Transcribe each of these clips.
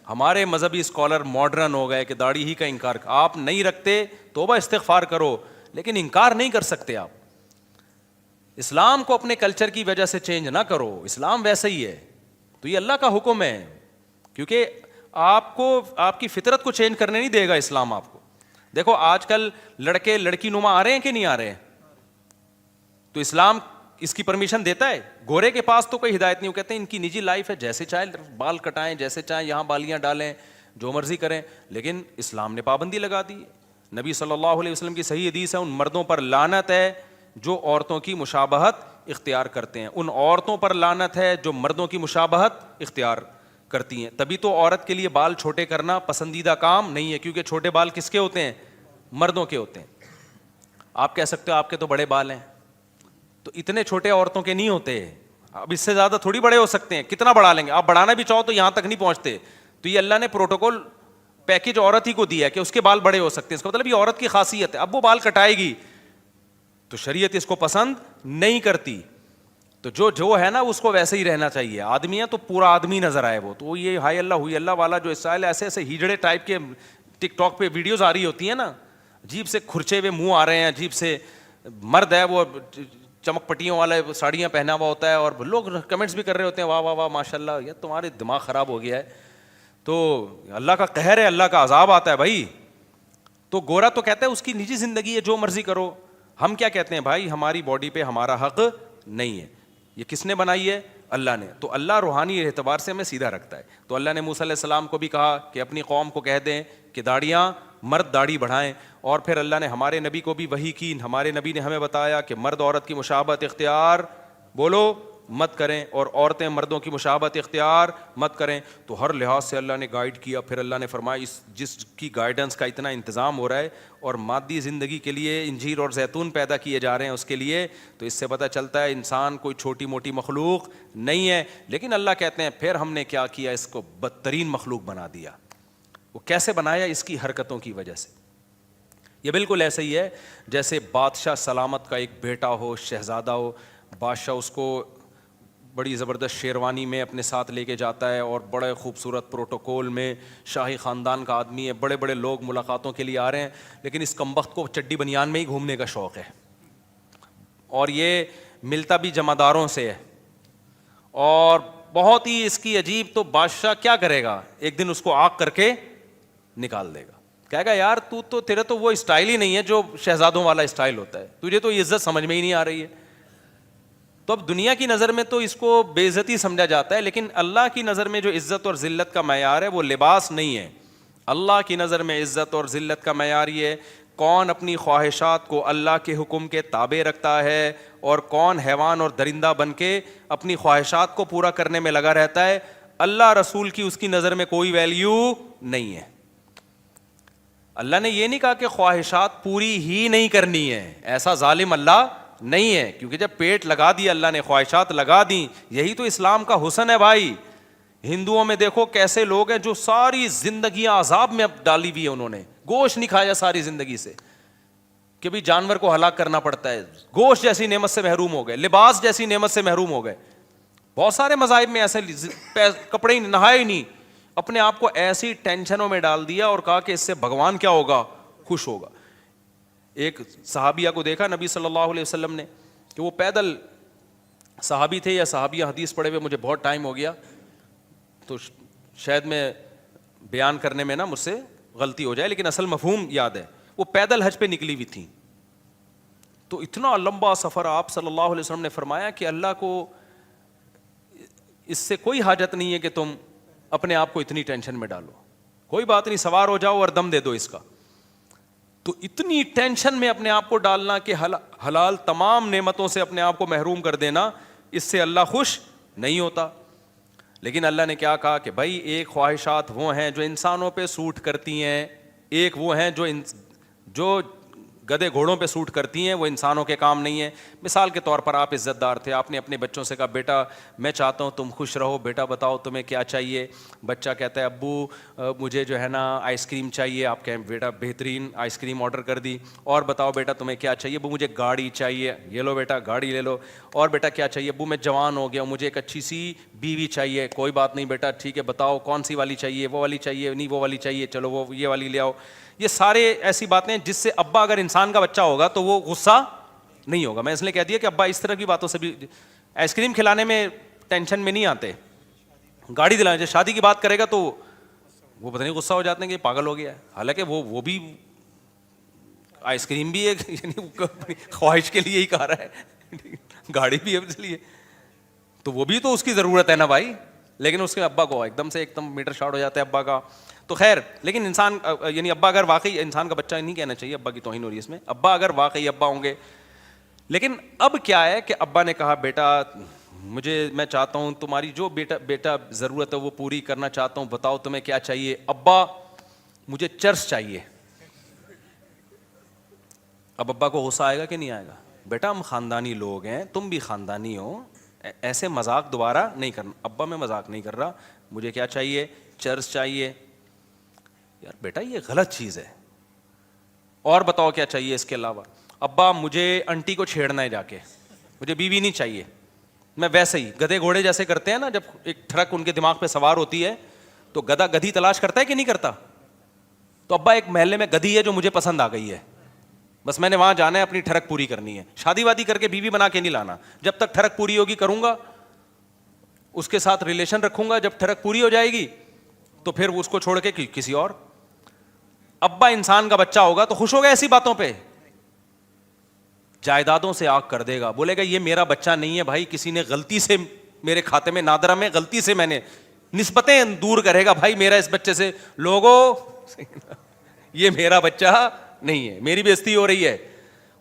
ہمارے مذہبی scholar modern ہو گئے کہ داڑھی ہی کا انکار. آپ نہیں رکھتے توبہ استغفار کرو, لیکن انکار نہیں کر سکتے آپ. اسلام کو اپنے کلچر کی وجہ سے چینج نہ کرو, اسلام ویسا ہی ہے. تو یہ اللہ کا حکم ہے, کیونکہ آپ کو آپ کی فطرت کو چینج کرنے نہیں دے گا اسلام آپ کو. دیکھو آج کل لڑکے لڑکی نما آ رہے ہیں کہ نہیں آ رہے ہیں, تو اسلام اس کی پرمیشن دیتا ہے. گورے کے پاس تو کوئی ہدایت نہیں, وہ کہتے ہیں ان کی نجی لائف ہے, جیسے چاہے بال کٹائیں, جیسے چاہیں یہاں بالیاں ڈالیں, جو مرضی کریں. لیکن اسلام نے پابندی لگا دی. نبی صلی اللہ علیہ وسلم کی صحیح حدیث ہے, ان مردوں پر لعنت ہے جو عورتوں کی مشابہت اختیار کرتے ہیں, ان عورتوں پر لعنت ہے جو مردوں کی مشابہت اختیار کرتی ہیں. تبھی تو عورت کے لیے بال چھوٹے کرنا پسندیدہ کام نہیں ہے, کیونکہ چھوٹے بال کس کے ہوتے ہیں؟ مردوں کے ہوتے ہیں. آپ کہہ سکتے ہو آپ کے تو بڑے بال ہیں, تو اتنے چھوٹے عورتوں کے نہیں ہوتے. اب اس سے زیادہ تھوڑی بڑے ہو سکتے ہیں, کتنا بڑھا لیں گے آپ؟ بڑھانا بھی چاہو تو یہاں تک نہیں پہنچتے. تو یہ اللہ نے پروٹوکول پیکج عورت ہی کو دیا ہے کہ اس کے بال بڑے ہو سکتے ہیں. اس کا مطلب یہ عورت کی خاصیت ہے. اب وہ بال کٹائے گی تو شریعت اس کو پسند نہیں کرتی. تو جو ہے نا اس کو ویسے ہی رہنا چاہیے. آدمی ہے تو پورا آدمی نظر آئے. وہ تو یہ ہائی اللہ ہوئی اللہ والا جو اسٹائل ایسے ایسے ہیجڑے ٹائپ کے ٹک ٹاک پہ ویڈیوز آ رہی ہوتی ہیں نا, عجیب سے کھرچے ہوئے منہ آ رہے ہیں, عجیب سے مرد ہے وہ چمک پٹیوں والا ساڑیاں پہنا ہوا ہوتا ہے, اور لوگ کمنٹس بھی کر رہے ہوتے ہیں واہ واہ واہ ماشاء اللہ, یہ تمہارے دماغ خراب ہو گیا ہے. تو اللہ کا قہر ہے, اللہ کا عذاب آتا ہے بھائی. تو گورا تو کہتا ہے اس کی نجی زندگی ہے, جو مرضی کرو. ہم کیا کہتے ہیں بھائی, ہماری باڈی پہ ہمارا حق نہیں ہے. یہ کس نے بنائی ہے؟ اللہ نے. تو اللہ روحانی اعتبار سے ہمیں سیدھا رکھتا ہے. تو اللہ نے موسیٰ علیہ السلام کو بھی کہا کہ اپنی قوم کو کہہ دیں کہ داڑیاں, مرد داڑھی بڑھائیں. اور پھر اللہ نے ہمارے نبی کو بھی وحی کی, ہمارے نبی نے ہمیں بتایا کہ مرد عورت کی مشابہت اختیار بولو مت کریں, اور عورتیں مردوں کی مشابہت اختیار مت کریں. تو ہر لحاظ سے اللہ نے گائیڈ کیا. پھر اللہ نے فرمایا اس جس کی گائیڈنس کا اتنا انتظام ہو رہا ہے اور مادی زندگی کے لیے انجیر اور زیتون پیدا کیے جا رہے ہیں اس کے لیے, تو اس سے پتہ چلتا ہے انسان کوئی چھوٹی موٹی مخلوق نہیں ہے. لیکن اللہ کہتے ہیں پھر ہم نے کیا کیا, اس کو بدترین مخلوق بنا دیا. وہ کیسے بنایا؟ اس کی حرکتوں کی وجہ سے. یہ بالکل ایسے ہی ہے جیسے بادشاہ سلامت کا ایک بیٹا ہو, شہزادہ ہو. بادشاہ اس کو بڑی زبردست شیروانی میں اپنے ساتھ لے کے جاتا ہے, اور بڑے خوبصورت پروٹوکول میں, شاہی خاندان کا آدمی ہے, بڑے بڑے لوگ ملاقاتوں کے لیے آ رہے ہیں, لیکن اس کمبخت کو چڈی بنیان میں ہی گھومنے کا شوق ہے, اور یہ ملتا بھی جمعداروں سے ہے, اور بہت ہی اس کی عجیب. تو بادشاہ کیا کرے گا, ایک دن اس کو آگ کر کے نکال دے گا. کہے گا یار تو تیرے تو وہ اسٹائل ہی نہیں ہے جو شہزادوں والا اسٹائل ہوتا ہے, تجھے تو یہ عزت سمجھ میں ہی نہیں آ رہی ہے. تو اب دنیا کی نظر میں تو اس کو بے عزتی سمجھا جاتا ہے, لیکن اللہ کی نظر میں جو عزت اور ذلت کا معیار ہے وہ لباس نہیں ہے. اللہ کی نظر میں عزت اور ذلت کا معیار یہ ہے کون اپنی خواہشات کو اللہ کے حکم کے تابع رکھتا ہے, اور کون حیوان اور درندہ بن کے اپنی خواہشات کو پورا کرنے میں لگا رہتا ہے. اللہ رسول کی اس کی نظر میں کوئی ویلیو نہیں ہے. اللہ نے یہ نہیں کہا کہ خواہشات پوری ہی نہیں کرنی ہے, ایسا ظالم اللہ نہیں ہے, کیونکہ جب پیٹ لگا دیا اللہ نے, خواہشات لگا دیں, یہی تو اسلام کا حسن ہے بھائی. ہندوؤں میں دیکھو کیسے لوگ ہیں جو ساری زندگیاں عذاب میں اب ڈالی ہوئی ہے, انہوں نے گوشت نہیں کھایا ساری زندگی سے, کہ بھی جانور کو ہلاک کرنا پڑتا ہے. گوشت جیسی نعمت سے محروم ہو گئے, لباس جیسی نعمت سے محروم ہو گئے. بہت سارے مذاہب میں ایسے کپڑے ہی نہائے ہی نہیں, اپنے آپ کو ایسی ٹینشنوں میں ڈال دیا اور کہا کہ اس سے بھگوان کیا ہوگا, خوش ہوگا. ایک صحابیہ کو دیکھا نبی صلی اللہ علیہ وسلم نے کہ وہ پیدل, صحابی تھے یا صحابیہ, حدیث پڑھے ہوئے مجھے بہت ٹائم ہو گیا, تو شاید میں بیان کرنے میں نا مجھ سے غلطی ہو جائے, لیکن اصل مفہوم یاد ہے. وہ پیدل حج پہ نکلی ہوئی تھیں, تو اتنا لمبا سفر, آپ صلی اللہ علیہ وسلم نے فرمایا کہ اللہ کو اس سے کوئی حاجت نہیں ہے کہ تم اپنے آپ کو اتنی ٹینشن میں ڈالو, کوئی بات نہیں, سوار ہو جاؤ اور دم دے دو اس کا. تو اتنی ٹینشن میں اپنے آپ کو ڈالنا کہ حلال تمام نعمتوں سے اپنے آپ کو محروم کر دینا, اس سے اللہ خوش نہیں ہوتا. لیکن اللہ نے کیا کہا کہ بھائی ایک خواہشات وہ ہیں جو انسانوں پہ سوٹ کرتی ہیں, ایک وہ ہیں جو گدے گھوڑوں پہ سوٹ کرتی ہیں, وہ انسانوں کے کام نہیں ہیں. مثال کے طور پر آپ عزت دار تھے, آپ نے اپنے بچوں سے کہا بیٹا میں چاہتا ہوں تم خوش رہو, بیٹا بتاؤ تمہیں کیا چاہیے. بچہ کہتا ہے ابو مجھے جو ہے نا آئس کریم چاہیے. آپ کہیں بیٹا بہترین آئس کریم آرڈر کر دی. اور بتاؤ بیٹا تمہیں کیا چاہیے. ابو مجھے گاڑی چاہیے. یہ لو بیٹا گاڑی لے لو. اور بیٹا کیا چاہیے. ابو میں جوان ہو گیا, مجھے ایک اچھی سی بیوی چاہیے, کوئی بات نہیں بیٹا ٹھیک ہے بتاؤ کون سی والی چاہیے, وہ والی چاہیے, نہیں وہ والی چاہیے, چلو وہ یہ والی لے آؤ. یہ سارے ایسی باتیں جس سے ابا اگر انسان کا بچہ ہوگا تو وہ غصہ نہیں ہوگا. میں اس لیے کہہ دیا کہ ابا اس طرح کی باتوں سے بھی, آئس کریم کھلانے میں ٹینشن میں نہیں آتے, گاڑی دلانے, شادی کی بات کرے گا تو وہ پتہ نہیں غصہ ہو جاتے ہیں کہ پاگل ہو گیا ہے, حالانکہ وہ بھی آئس کریم بھی ایک یعنی خواہش کے لیے ہی کھا رہا ہے, گاڑی بھی ہے اس لیے, تو وہ بھی تو اس کی ضرورت ہے نا بھائی. لیکن اس کے ابا کو ایک دم میٹر شارٹ ہو جاتا ہے ابا کا. تو خیر, لیکن انسان یعنی ابا اگر واقعی, انسان کا بچہ نہیں کہنا چاہیے, ابا کی توہین ہو رہی ہے اس میں, ابا اگر واقعی ابا ہوں گے. لیکن اب کیا ہے کہ ابا نے کہا بیٹا مجھے, میں چاہتا ہوں تمہاری جو بیٹا ضرورت ہے وہ پوری کرنا چاہتا ہوں, بتاؤ تمہیں کیا چاہیے. ابا مجھے چرس چاہیے. اب ابا کو غصہ آئے گا کہ نہیں آئے گا؟ بیٹا ہم خاندانی لوگ ہیں, تم بھی خاندانی ہو, ایسے مذاق دوبارہ نہیں کرنا. ابا میں مذاق نہیں کر رہا, مجھے کیا چاہیے؟ چرس چاہیے. یار بیٹا یہ غلط چیز ہے, اور بتاؤ کیا چاہیے اس کے علاوہ؟ ابا مجھے انٹی کو چھیڑنا ہے جا کے, مجھے بیوی نہیں چاہیے. میں ویسے ہی گدھے گھوڑے جیسے کرتے ہیں نا, جب ایک ٹرک ان کے دماغ پہ سوار ہوتی ہے تو گدھا گدھی تلاش کرتا ہے کہ نہیں کرتا؟ تو ابا ایک محلے میں گدھی ہے جو مجھے پسند آ گئی ہے, بس میں نے وہاں جانا ہے, اپنی ٹھڑک پوری کرنی ہے. شادی وادی کر کے بیوی بنا کے نہیں لانا, جب تک ٹھڑک پوری ہوگی کروں گا, اس کے ساتھ ریلیشن رکھوں گا, جب ٹھڑک پوری ہو جائے گی تو پھر اس کو چھوڑ کے کسی اور. ابا انسان کا بچہ ہوگا تو خوش ہوگا ایسی باتوں پہ؟ جائیدادوں سے آگ کر دے گا, بولے گا یہ میرا بچہ نہیں ہے بھائی, کسی نے غلطی سے میرے کھاتے میں نادرہ میں غلطی سے میں نے, نسبتیں دور کرے گا بھائی میرا اس بچے سے, لوگوں یہ میرا بچہ نہیں ہے, میری بے عزتی ہو رہی ہے.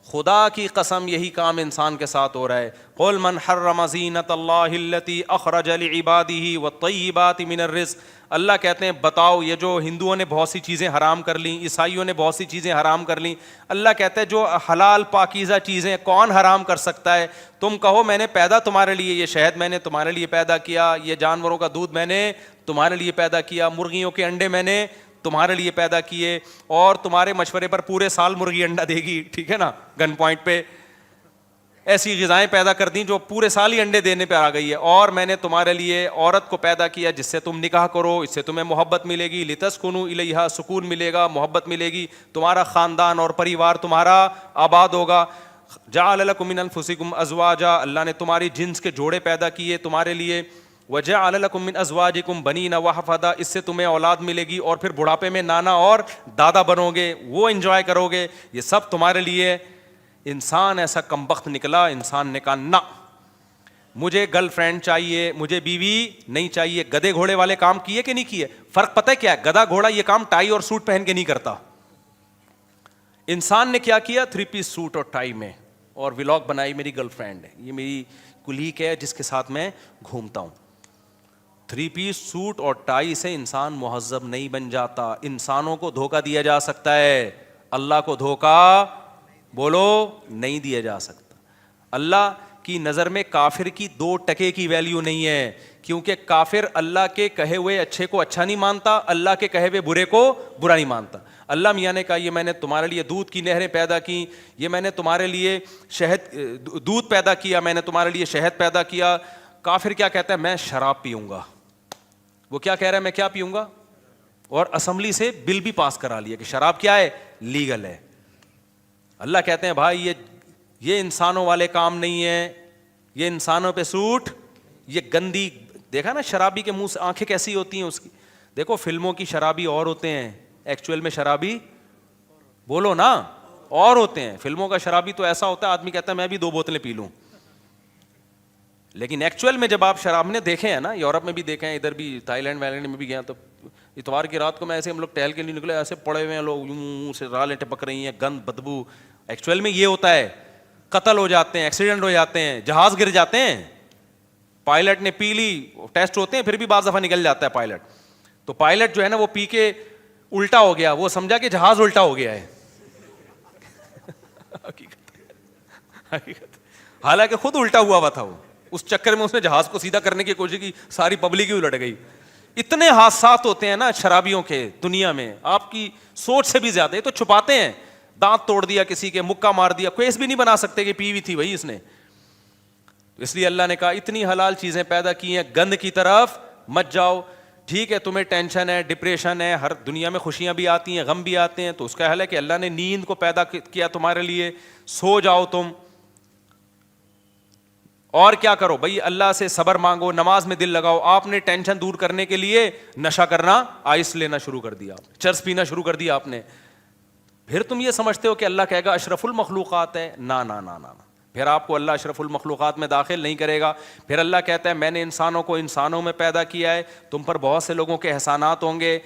خدا کی قسم یہی کام انسان کے ساتھ ہو رہا ہے. قل من حرم زینت اللہ التی اخرج لعباده والطیبات من الرزق. اللہ کہتے ہیں بتاؤ, یہ جو ہندوؤں نے بہت سی چیزیں حرام کر لیں, عیسائیوں نے بہت سی چیزیں حرام کر لیں, اللہ کہتا ہے جو حلال پاکیزہ چیزیں کون حرام کر سکتا ہے؟ تم کہو میں نے پیدا تمہارے لیے, یہ شہد میں نے تمہارے لیے پیدا کیا, یہ جانوروں کا دودھ میں نے تمہارے لیے پیدا کیا, مرغیوں کے انڈے میں نے تمہارے لیے پیدا کیے, اور تمہارے مشورے پر پورے سال مرغی انڈا دے گی, ٹھیک ہے نا, گن پوائنٹ پہ ایسی غذائیں پیدا کر دیں جو پورے سال ہی انڈے دینے پہ آ گئی ہے. اور میں نے تمہارے لیے عورت کو پیدا کیا جس سے تم نکاح کرو, اس سے تمہیں محبت ملے گی, لتسکنوا الیہا, سکون ملے گا, محبت ملے گی, تمہارا خاندان اور پریوار تمہارا آباد ہوگا. جعل لکم من انفسکم ازواجا, اللہ نے تمہاری جنس کے جوڑے پیدا کیے تمہارے لیے. وجعل لکم من ازواجکم بنین وحفدا, اس سے تمہیں اولاد ملے گی اور پھر بڑھاپے میں نانا اور دادا بنو گے, وہ انجوائے کرو گے, یہ سب تمہارے لیے. انسان ایسا کمبخت نکلا, انسان نے کہا نہ مجھے گرل فرینڈ چاہیے, مجھے بیوی نہیں چاہیے. گدھے گھوڑے والے کام کیے کہ نہیں کیے؟ فرق پتہ ہے کیا ہے؟ گدھا گھوڑا یہ کام ٹائی اور سوٹ پہن کے نہیں کرتا. انسان نے کیا کیا؟ 3 پیس سوٹ اور ٹائی میں, اور ولاگ بنائی میری گرل فرینڈ ہے, یہ میری کلیگ ہے جس کے ساتھ میں گھومتا ہوں. 3 پیس سوٹ اور ٹائی سے انسان مہذب نہیں بن جاتا. انسانوں کو دھوکہ دیا جا سکتا ہے, اللہ کو دھوکہ بولو نہیں دیا جا سکتا. اللہ کی نظر میں کافر کی 2 ٹکے کی ویلیو نہیں ہے, کیونکہ کافر اللہ کے کہے ہوئے اچھے کو اچھا نہیں مانتا, اللہ کے کہے ہوئے برے کو برا نہیں مانتا. اللہ میاں نے کہا یہ میں نے تمہارے لیے دودھ کی نہریں پیدا کی, یہ میں نے تمہارے لیے شہد دودھ پیدا کیا, میں نے تمہارے لیے شہد پیدا کیا. کافر کیا کہتا ہے؟ میں شراب پیوں گا. وہ کیا کہہ رہا ہے؟ میں کیا پیوں گا؟ اور اسمبلی سے بل بھی پاس کرا لیا کہ شراب کیا ہے؟ لیگل ہے. اللہ کہتے ہیں بھائی یہ انسانوں والے کام نہیں ہے, یہ انسانوں پہ سوٹ, یہ گندی. دیکھا نا شرابی کے منہ سے آنکھیں کیسی ہوتی ہیں اس کی؟ دیکھو فلموں کی شرابی اور ہوتے ہیں, ایکچوئل میں شرابی بولو نا اور ہوتے ہیں. فلموں کا شرابی تو ایسا ہوتا ہے آدمی کہتا ہے میں بھی 2 بوتلیں پی لوں, لیکن ایکچوئل میں جب آپ شراب نے دیکھے ہیں نا, یورپ میں بھی دیکھے ہیں, ادھر بھی تھائی لینڈ وائلینڈ میں بھی گیا, تو اتوار کی رات کو میں ایسے ہم لوگ ٹہل کے نہیں نکلے, ایسے پڑے ہوئے ہیں لوگ, منہ سے رالیں ٹپک رہی ہیں, گند بدبو. ایکچوئل میں یہ ہوتا ہے, قتل ہو جاتے ہیں, ایکسیڈنٹ ہو جاتے ہیں, جہاز گر جاتے ہیں, پائلٹ نے پی لی, ٹیسٹ ہوتے ہیں, پھر بھی بعض دفعہ نکل جاتا ہے پائلٹ. تو پائلٹ جو ہے نا وہ پی کے الٹا ہو گیا, وہ سمجھا کہ جہاز الٹا ہو گیا ہے. حالانکہ خود الٹا ہوا تھا, وہ اس چکر میں اس نے جہاز کو سیدھا کرنے کی کوشش کی, ساری پبلک ہی الٹ گئی. اتنے حادثات ہوتے ہیں نا شرابیوں کے دنیا میں, آپ کی سوچ سے بھی زیادہ. یہ تو چھپاتے ہیں, دانت توڑ دیا کسی کے, مکہ مار دیا, کیس بھی نہیں بنا سکتے کہ پی ہوئی تھی بھائی اس نے. اس لیے اللہ نے کہا اتنی حلال چیزیں پیدا کی ہیں, گند کی طرف مت جاؤ. ٹھیک ہے تمہیں ٹینشن ہے, ڈپریشن ہے, ہر دنیا میں خوشیاں بھی آتی ہیں, غم بھی آتے ہیں, تو اس کا حل ہے کہ اللہ نے نیند کو پیدا کیا تمہارے لیے, سو جاؤ تم. اور کیا کرو بھائی, اللہ سے صبر مانگو, نماز میں دل لگاؤ. آپ نے ٹینشن دور کرنے کے لیے نشہ کرنا, آئس لینا شروع کر دیا, چرس پینا شروع کر دیا آپ نے. پھر تم یہ سمجھتے ہو کہ اللہ کہے گا اشرف المخلوقات ہے, نا نا نا نا, پھر آپ کو اللہ اشرف المخلوقات میں داخل نہیں کرے گا. پھر اللہ کہتا ہے میں نے انسانوں کو انسانوں میں پیدا کیا ہے, تم پر بہت سے لوگوں کے احسانات ہوں گے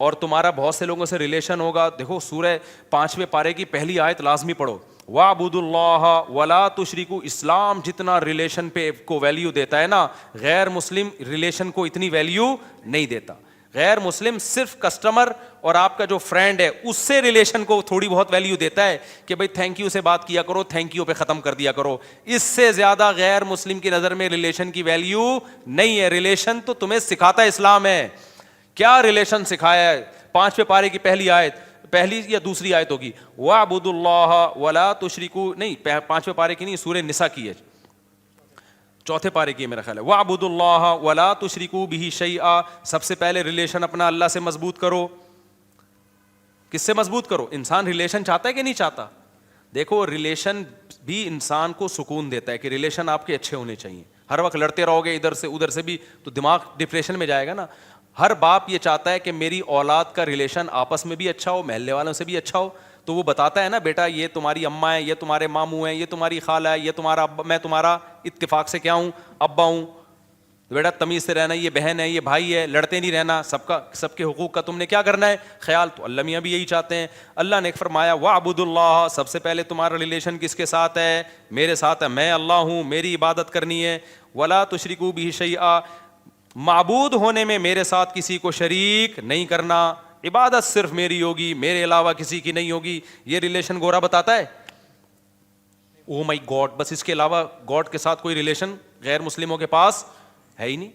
اور تمہارا بہت سے لوگوں سے ریلیشن ہوگا. دیکھو سورہ 5ویں پارے کی پہلی آیت لازمی پڑھو, وَاعْبُدُوا اللَّهَ وَلَا تُشْرِكُوا. اسلام جتنا ریلیشن پہ کو ویلیو دیتا ہے نا, غیر مسلم ریلیشن کو اتنی ویلیو نہیں دیتا. غیر مسلم صرف کسٹمر اور آپ کا جو فرینڈ ہے اس سے ریلیشن کو تھوڑی بہت ویلیو دیتا ہے کہ بھائی تھینک یو سے بات کیا کرو, تھینک یو پہ ختم کر دیا کرو. اس سے زیادہ غیر مسلم کی نظر میں ریلیشن کی ویلیو نہیں ہے. ریلیشن تو تمہیں سکھاتا اسلام ہے. کیا ریلیشن سکھایا ہے؟ 5ویں پارے کی پہلی آیت, پہلی یا دوسری آیت ہوگی, وَاعْبُدُوا اللَّهَ وَلَا تُشْرِكُوا, نہیں 5ویں پارے کی نہیں, سورہ نساء کی ہے, 4تھے پارے کی ہے میرا خیال ہے. وَاعْبُدُوا اللَّهَ وَلَا تُشْرِكُوا بِهِ شَيْئًا. سب سے پہلے ریلیشن اپنا اللہ سے مضبوط کرو. کس سے مضبوط کرو؟ انسان ریلیشن چاہتا ہے کہ نہیں چاہتا؟ دیکھو ریلیشن بھی انسان کو سکون دیتا ہے کہ ریلیشن آپ کے اچھے ہونے چاہیے. ہر وقت لڑتے رہو گے ادھر سے ادھر سے بھی تو دماغ ڈپریشن میں جائے گا نا. ہر باپ یہ چاہتا ہے کہ میری اولاد کا ریلیشن آپس میں بھی اچھا ہو, محلے والوں سے بھی اچھا ہو. تو وہ بتاتا ہے نا, بیٹا یہ تمہاری اماں ہے, یہ تمہارے ماموں ہیں, یہ تمہاری خالہ ہے, یہ تمہارا ابا, میں تمہارا اتفاق سے کیا ہوں, ابا ہوں. بیٹا تمیز سے رہنا, یہ بہن ہے, یہ بھائی ہے, لڑتے نہیں رہنا, سب کے حقوق کا تم نے کیا کرنا ہے خیال. تو اللہ میاں بھی یہی چاہتے ہیں. اللہ نے فرمایا وَاعْبُدُوا اللَّهَ, سب سے پہلے تمہارا ریلیشن کس کے ساتھ ہے؟ میرے ساتھ ہے, میں اللہ ہوں, میری عبادت کرنی ہے. وَلَا تُشْرِكُوا بِهِ شَيْئًا, معبود ہونے میں میرے ساتھ کسی کو شریک نہیں کرنا. عبادت صرف میری ہوگی, میرے علاوہ کسی کی نہیں ہوگی. یہ ریلیشن گورا بتاتا ہے, او مائی گاڈ, بس اس کے علاوہ گاڈ کے ساتھ کوئی ریلیشن غیر مسلموں کے پاس ہے ہی نہیں.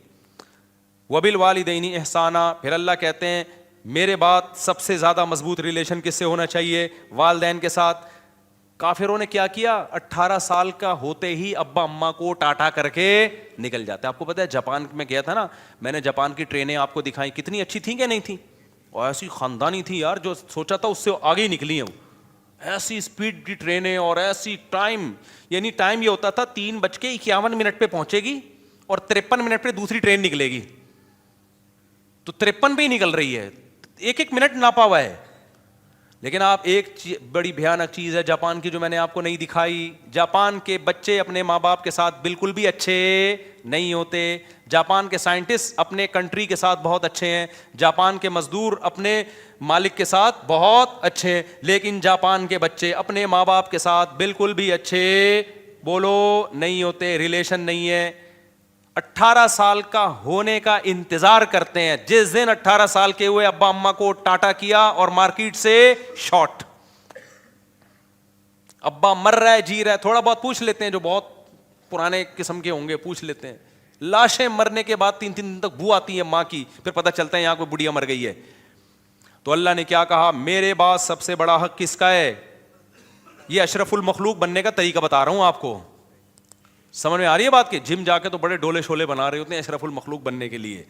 وَبِالْوَالِدَيْنِ احسانا, پھر اللہ کہتے ہیں میرے بعد سب سے زیادہ مضبوط ریلیشن کس سے ہونا چاہیے؟ والدین کے ساتھ. کافروں نے کیا کیا, 18 سال کا ہوتے ہی ابا اماں کو ٹاٹا کر کے نکل جاتے. آپ کو پتا ہے جاپان میں گیا تھا نا, میں نے جاپان کی ٹرینیں آپ کو دکھائی, کتنی اچھی تھیں کہ نہیں تھیں, اور ایسی خاندانی تھی یار, جو سوچا تھا اس سے آگے ہی نکلی ہیں. ایسی اسپیڈ کی ٹرینیں اور ایسی ٹائم, یعنی ٹائم یہ ہوتا تھا 3:51 پہ پہنچے گی اور 53 منٹ پہ دوسری ٹرین نکلے گی, تو 53 پہ ہی نکل رہی ہے, ایک ایک منٹ ناپا ہوا ہے. لیکن آپ ایک بڑی بھیانک چیز ہے جاپان کی جو میں نے آپ کو نہیں دکھائی, جاپان کے بچے اپنے ماں باپ کے ساتھ بالکل بھی اچھے نہیں ہوتے. جاپان کے سائنٹسٹ اپنے کنٹری کے ساتھ بہت اچھے ہیں, جاپان کے مزدور اپنے مالک کے ساتھ بہت اچھے ہیں, لیکن جاپان کے بچے اپنے ماں باپ کے ساتھ بالکل بھی اچھے بولو نہیں ہوتے. ریلیشن نہیں ہے. 18 سال کا ہونے کا انتظار کرتے ہیں, جس دن 18 سال کے ہوئے ابا اماں کو ٹاٹا کیا اور مارکیٹ سے شارٹ. ابا مر رہا ہے, جی رہا ہے, تھوڑا بہت پوچھ لیتے ہیں, جو بہت پرانے قسم کے ہوں گے پوچھ لیتے ہیں. لاشیں مرنے کے بعد 3 دن تک بو آتی ہے ماں کی, پھر پتہ چلتا ہے یہاں کوئی بڑھیا مر گئی ہے. تو اللہ نے کیا کہا, میرے بعد سب سے بڑا حق کس کا ہے؟ یہ اشرف المخلوق بننے کا طریقہ بتا رہا ہوں آپ کو. سمجھ میں آ رہی ہے بات؟ کہ جم جا کے تو بڑے ڈولے شولے بنا رہے ہوتے ہیں اشرف المخلوق بننے کے لیے.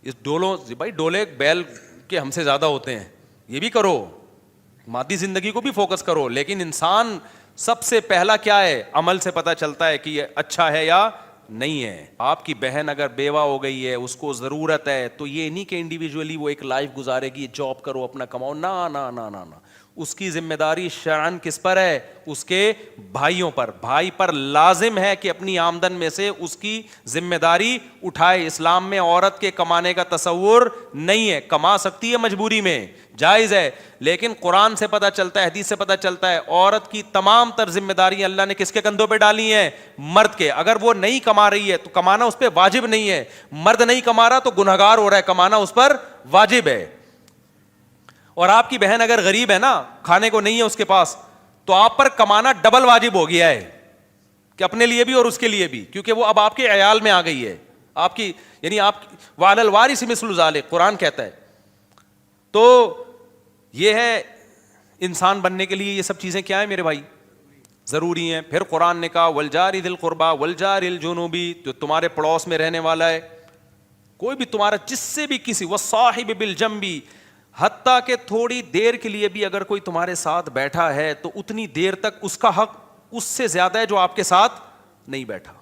اس ڈولوں بھائی, ڈولے بیل کے ہم سے زیادہ ہوتے ہیں. یہ بھی کرو, مادی زندگی کو بھی فوکس کرو, لیکن انسان سب سے پہلا کیا ہے؟ عمل سے پتہ چلتا ہے کہ یہ اچھا ہے یا نہیں ہے. آپ کی بہن اگر بیوہ ہو گئی ہے, اس کو ضرورت ہے, تو یہ نہیں کہ انڈیویجولی وہ ایک لائف گزارے گی, جاب کرو اپنا کماؤ, نا نا نا نا نا. اس کی ذمہ داری شرعاً کس پر ہے؟ اس کے بھائیوں پر. بھائی پر لازم ہے کہ اپنی آمدن میں سے اس کی ذمہ داری اٹھائے. اسلام میں عورت کے کمانے کا تصور نہیں ہے. کما سکتی ہے مجبوری میں, جائز ہے, لیکن قرآن سے پتہ چلتا ہے, حدیث سے پتہ چلتا ہے, عورت کی تمام تر ذمہ داریاں اللہ نے کس کے کندھوں پہ ڈالی ہیں؟ مرد کے. اگر وہ نہیں کما رہی ہے تو کمانا اس پہ واجب نہیں ہے. مرد نہیں کما رہا تو گنہگار ہو رہا ہے, کمانا اس پر واجب ہے. اور آپ کی بہن اگر غریب ہے نا, کھانے کو نہیں ہے اس کے پاس, تو آپ پر کمانا ڈبل واجب ہو گیا ہے, کہ اپنے لیے بھی اور اس کے لیے بھی, کیونکہ وہ اب آپ کے عیال میں آ گئی ہے. آپ کی یعنی آپ وعلی الوارث مثل ذلک قرآن کہتا ہے. تو یہ ہے انسان بننے کے لیے یہ سب چیزیں کیا ہے میرے بھائی؟ ضروری ہیں. پھر قرآن نے کہا والجار ذی القربی والجار الجنوبی, جو تمہارے پڑوس میں رہنے والا ہے, کوئی بھی تمہارا جس سے بھی کسی, والصاحب بالجنبی, حتیٰ کہ تھوڑی دیر کے لیے بھی اگر کوئی تمہارے ساتھ بیٹھا ہے تو اتنی دیر تک اس کا حق اس سے زیادہ ہے جو آپ کے ساتھ نہیں بیٹھا.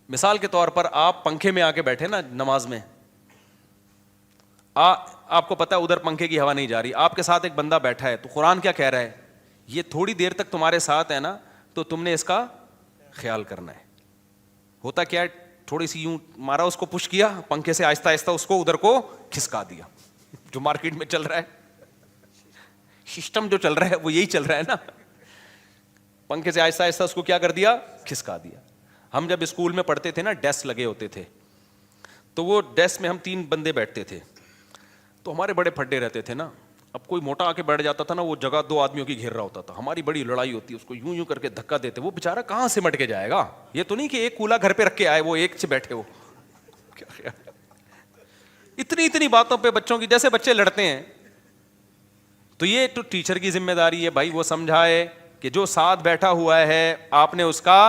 مثال کے طور پر آپ پنکھے میں آ کے بیٹھے نا نماز میں, آپ کو پتا ہے ادھر پنکھے کی ہوا نہیں جا رہی, آپ کے ساتھ ایک بندہ بیٹھا ہے, تو قرآن کیا کہہ رہا ہے, یہ تھوڑی دیر تک تمہارے ساتھ ہے نا, تو تم نے اس کا خیال کرنا ہے. ہوتا کیا ہے, تھوڑی سی یوں مارا, اس کو پش کیا پنکھے سے, آہستہ آہستہ اس کو ادھر کو کھسکا دیا. جو مارکیٹ میں چل رہا ہے, سسٹم جو چل رہا ہے وہ یہی چل رہا ہے نا, پنکھے سے آہستہ آہستہ اس کو کیا کر دیا, کھسکا دیا. ہم جب اسکول میں پڑھتے تھے نا, ڈیسک لگے ہوتے تھے, تو وہ ڈیسک میں ہم 3 بندے بیٹھتے تھے, تو ہمارے بڑے پھڈے رہتے تھے نا. اب کوئی موٹا آ کے بیٹھ جاتا تھا نا, وہ جگہ 2 آدمیوں کی گھیر رہا ہوتا تھا, ہماری بڑی لڑائی ہوتی, اس کو یوں یوں کر کے دھکا دیتے. وہ بےچارا کہاں سمٹ کے جائے گا, یہ تو نہیں کہ ایک کولا گھر پہ رکھ کے آئے وہ ایک سے بیٹھے ہو. اتنی باتوں پہ بچوں کی, جیسے بچے لڑتے ہیں. تو یہ تو ٹیچر کی ذمہ داری ہے بھائی, وہ سمجھائے کہ جو ساتھ بیٹھا ہوا ہے آپ نے اس کا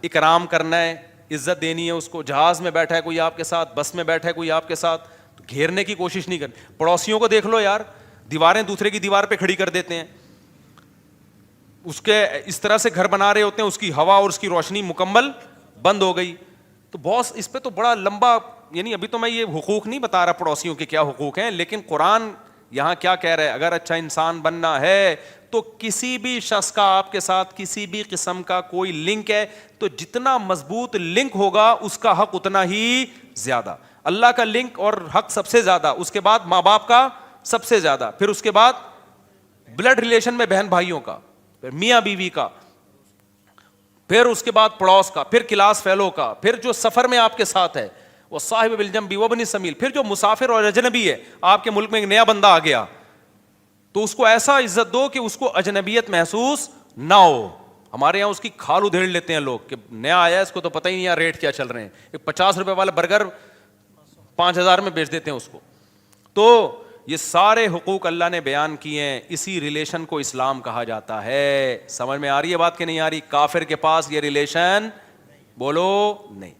اکرام کرنا ہے, عزت دینی ہے اس کو. جہاز میں بیٹھا ہے کوئی آپ کے ساتھ, بس میں بیٹھا ہے کوئی آپ کے ساتھ, تو گھیرنے کی کوشش نہیں کرنی. پڑوسیوں کو دیکھ لو یار, دیواریں دوسرے کی دیوار پہ کھڑی کر دیتے ہیں, اس کے اس طرح سے گھر بنا رہے ہوتے ہیں, اس کی ہوا اور اس کی روشنی مکمل بند ہو گئی. تو باس اس پہ تو بڑا لمبا, یعنی ابھی تو میں یہ حقوق نہیں بتا رہا پڑوسیوں کے کیا حقوق ہیں, لیکن قرآن یہاں کیا کہہ رہے ہیں, اگر اچھا انسان بننا ہے تو کسی بھی شخص کا آپ کے ساتھ کسی بھی قسم کا کوئی لنک ہے, تو جتنا مضبوط لنک ہوگا اس کا حق اتنا ہی زیادہ. اللہ کا لنک اور حق سب سے زیادہ, اس کے بعد ماں باپ کا سب سے زیادہ, پھر اس کے بعد بلڈ ریلیشن میں بہن بھائیوں کا, پھر میاں بیوی کا, پھر اس کے بعد پڑوس کا, پھر کلاس فیلو کا, پھر جو سفر میں آپ کے ساتھ ہے وہ صاحب بالجنبی وابن السبیل, پھر جو مسافر اور اجنبی ہے, آپ کے ملک میں ایک نیا بندہ آ گیا تو اس کو ایسا عزت دو کہ اس کو اجنبیت محسوس نہ ہو. ہمارے یہاں اس کی کھال ادھیڑ لیتے ہیں لوگ کہ نیا آیا ہے, اس کو تو پتہ ہی نہیں ریٹ کیا چل رہے ہیں, ایک 50 روپے والا برگر 5000 میں بیچ دیتے ہیں اس کو. تو یہ سارے حقوق اللہ نے بیان کیے ہیں, اسی ریلیشن کو اسلام کہا جاتا ہے. سمجھ میں آ رہی ہے بات کہ نہیں آ رہی؟ کافر کے پاس یہ ریلیشن بولو نہیں.